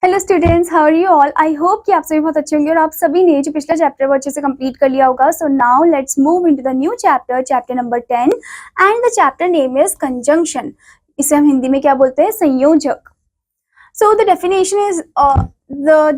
Hello students, how are you all. I hope कि आप सभी बहुत अच्छे होंगे और आप सभी ने जो पिछला चैप्टर वो अच्छे से कंप्लीट कर लिया होगा। So now let's move into the new chapter, chapter number 10 and the chapter name is conjunction. इसे हम हिंदी में क्या बोलते हैं? संयोजक। So the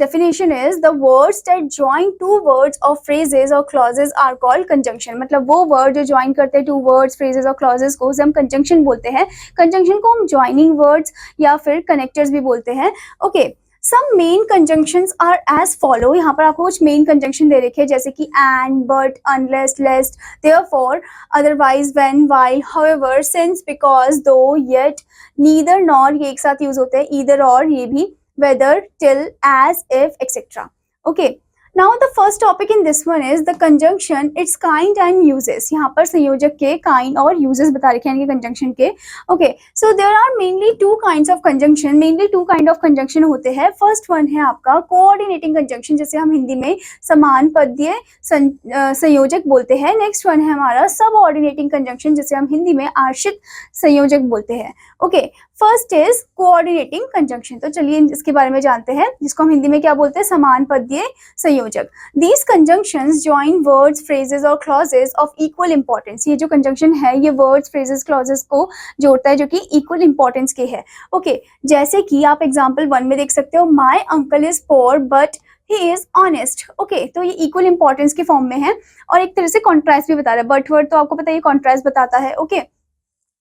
definition is the words that join two words or phrases or clauses are called conjunction। मतलब वो word जो join करते हैं two words, phrases और clauses को उसे हम conjunction बोलते हैं। conjunction को हम joining words या फिर connectors भी बोलते हैं। Okay, some main conjunctions are as follow। यहाँ पर आपको कुछ main conjunction दे रखे हैं जैसे कि and, but, unless, lest, therefore, otherwise, when, while, however, since, because, though, yet, neither, nor, ये एक साथ यूज होते हैं, either और ये भी, whether, till, as, if, etc. Okay. Now the first topic in this one is the conjunction, its kind and uses। यहाँ पर संयोजक के kind और uses बता रखे हैं conjunction के। Okay, so there are mainly two kinds of conjunction, mainly two kind of conjunction होते हैं। First one है आपका coordinating conjunction, जिसे हम हिंदी में समान पद्य संयोजक बोलते हैं। नेक्स्ट वन है हमारा सबऑर्डिनेटिंग कंजंक्शन, जिसे हम हिंदी में आश्रित संयोजक बोलते हैं। Okay, first is coordinating conjunction. तो चलिए इसके बारे में जानते हैं, जिसको हम हिंदी में क्या बोलते हैं? समान पद्य संयोजक। These conjunctions join words, phrases और क्लॉजेस ऑफ इक्वल इंपॉर्टेंस। ये जो कंजंक्शन है ये वर्ड्स, फ्रेजेस, क्लॉजेस को जोड़ता है जो कि इक्वल इंपॉर्टेंस के है। ओके, जैसे कि आप एग्जाम्पल 1 में देख सकते हो, my uncle is poor but he is honest. Okay, तो ये इक्वल इंपॉर्टेंस के फॉर्म में है और एक तरह से कॉन्ट्रास्ट भी बता रहा है। बट वर्ड तो आपको पता है ये कॉन्ट्रास्ट बताता है। Okay,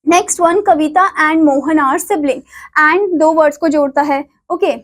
next one, Kavita and Mohan are sibling. And दो वर्ड्स को जोड़ता है। Okay,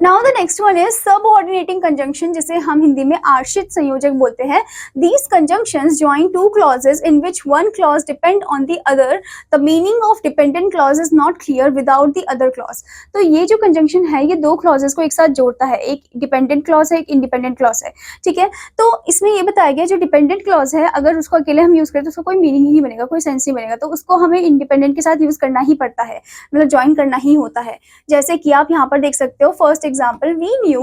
now the next one is subordinating conjunction, जिसे हम हिंदी में आश्रित संयोजक बोलते हैं। These conjunctions join two clauses in which one clause depend on the other. The meaning of dependent clause is not clear without the other clause. तो ये जो कंजंक्शन है ये दो क्लॉजेस को एक साथ जोड़ता है। एक डिपेंडेंट क्लॉज है, एक इंडिपेंडेंट क्लॉज है। ठीक है, तो इसमें ये बताया गया जो डिपेंडेंट क्लॉज है अगर उसको अकेले हम यूज करें तो उसका कोई मीनिंग ही नहीं बनेगा, कोई सेंस नहीं बनेगा। तो उसको हमें इंडिपेंडेंट के साथ यूज करना ही पड़ता है, मतलब ज्वाइन करना ही होता है। जैसे कि आप यहाँ पर देख सकते हो, first example, we knew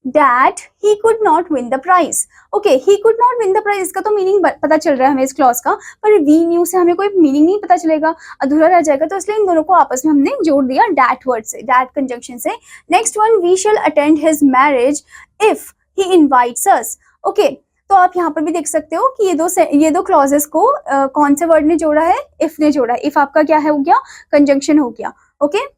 that he could not win the prize। okay, he could not win the prize, इसका तो मीनिंग पता चल रहा है हमें इस क्लॉज का, पर we knew से हमें कोई मीनिंग नहीं पता चलेगा, अधूरा रह जाएगा। तो इसलिए इन दोनों को आपस में हमने जोड़ दिया that वर्ड से, that कंजंक्शन से। Next one, we shall attend his marriage if he invites us। okay, तो आप यहाँ पर भी देख सकते हो कि ये दो क्लॉजेस को कौन से वर्ड ने जोड़ा है? इफ ने जोड़ा है। इफ आपका क्या है हो गया? कंजंक्शन हो गया। Okay,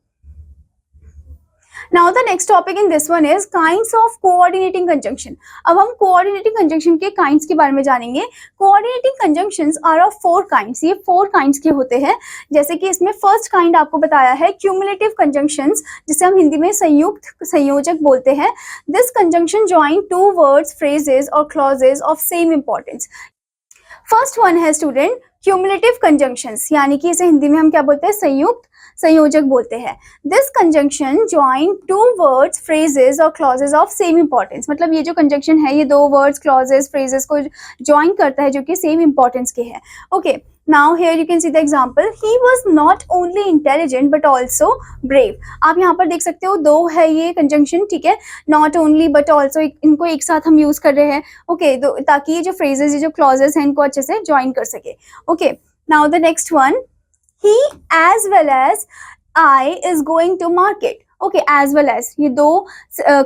Now the next topic in this one is kinds of coordinating conjunction। अब हम coordinating conjunction के kinds के बारे में जानेंगे। Coordinating conjunctions are of 4 kinds। ये 4 kinds के होते हैं। जैसे कि इसमें first kind आपको बताया है cumulative conjunctions, जिसे हम हिंदी में संयुक्त संयोजक बोलते हैं। This conjunction join two words, phrases or clauses of same importance। First one है स्टूडेंट क्यूमुलेटिव कंजंक्शंस, यानी कि इसे हिंदी में हम क्या बोलते हैं? संयुक्त संयोजक बोलते हैं। This conjunction join two words, phrases और क्लॉजेस ऑफ सेम इंपॉर्टेंस। मतलब ये जो कंजंक्शन है ये दो वर्ड्स, क्लॉजेस, फ्रेजेस को जॉइन करता है जो कि सेम इंपॉर्टेंस के हैं। Okay, now here you can see the example, he was not only intelligent but also brave. आप यहाँ पर देख सकते हो दो है ये कंजंक्शन, ठीक है, नॉट ओनली बट आल्सो, इनको एक साथ हम यूज कर रहे हैं। ओके, ताकि ये जो फ्रेजेस, ये जो क्लॉजेस हैं इनको अच्छे से ज्वाइन कर सके। Okay, now the next one, he as well as I is going to market। Okay, as well as, ये दो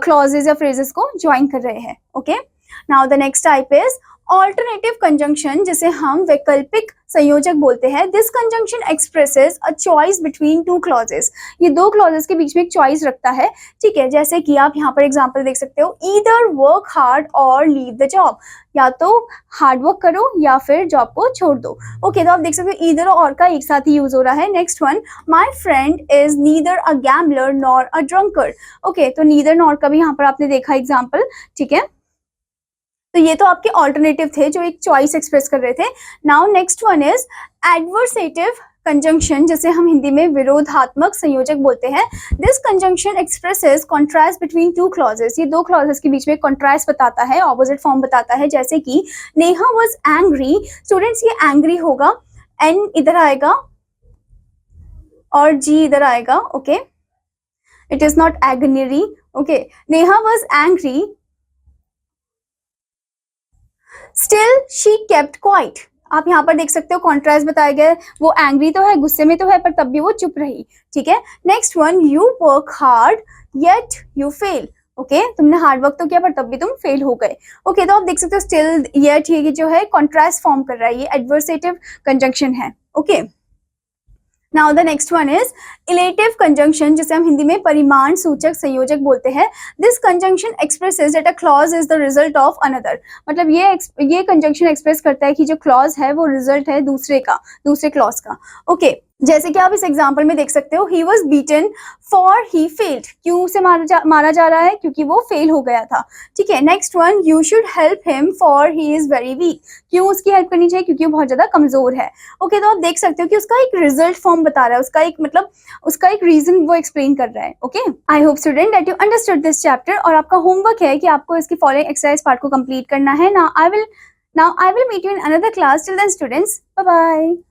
clauses या phrases को join कर रहे हैं। Okay, now the next type is alternative conjunction, जिसे हम वैकल्पिक संयोजक बोलते हैं। This conjunction expresses a choice between two clauses. ये दो क्लॉजेस के बीच में एक चॉइस रखता है। ठीक है, जैसे कि आप यहाँ पर एग्जांपल देख सकते हो, ईदर वर्क हार्ड और लीव द जॉब। या तो हार्ड वर्क करो या फिर जॉब को छोड़ दो। ओके, तो आप देख सकते हो ईदर और का एक साथ ही यूज हो रहा है। Next one, my friend is neither a gambler nor a drunker. Okay, तो नीदर नॉर का भी यहाँ पर आपने देखा एग्जाम्पल। ठीक है, तो ये तो आपके ऑल्टरनेटिव थे जो एक चॉइस एक्सप्रेस कर रहे थे। Now next one is adversative conjunction, जिसे हम हिंदी में विरोधात्मक संयोजक बोलते हैं। This conjunction expresses contrast between two clauses. ये दो क्लॉजेस के बीच में कॉन्ट्रास्ट बताता है, ऑपोजिट फॉर्म बताता है। जैसे कि नेहा वाज एंग्री। स्टूडेंट्स, ये एंग्री होगा, एन इधर आएगा और जी इधर आएगा। ओके, इट इज नॉट एग्नरी। Okay, Neha was angry, still she kept quiet. आप यहाँ पर देख सकते हो कॉन्ट्रास्ट बताया गया है, वो एंग्री तो है, गुस्से में तो है, पर तब भी वो चुप रही। ठीक है, next one, you work hard yet you fail. Okay, तुमने हार्ड वर्क तो किया पर तब भी तुम फेल हो गए। ओके, तो आप देख सकते हो स्टिल येट ये जो है कॉन्ट्रास्ट फॉर्म कर रहा है, ये एडवर्सेटिव कंजंक्शन है। Okay, now the next one is illative conjunction, जिसे हम हिंदी में परिमाण सूचक संयोजक बोलते हैं। This conjunction expresses that a clause is the result of another. मतलब ये कंजंक्शन एक्सप्रेस करता है कि जो क्लॉज है वो रिजल्ट है दूसरे क्लॉज का। ओके, जैसे कि आप इस एग्जाम्पल में देख सकते हो, he was beaten for he failed. क्यों से मारा जा रहा है? क्योंकि वो फेल हो गया था। ठीक है, next one, you should help him for he is very weak. क्यों उसकी हेल्प करनी चाहिए? क्योंकि वो बहुत ज्यादा कमजोर है। ओके, तो आप देख सकते हो कि उसका एक रिजल्ट फॉर्म बता रहा है, उसका एक रीजन वो एक्सप्लेन कर रहा है। Okay, I hope student that you understood this chapter. और आपका होमवर्क है कि आपको इसकी फॉलोइंग एक्सरसाइज पार्ट को कंप्लीट करना है। Now I will meet you in another class. Till then students, bye bye.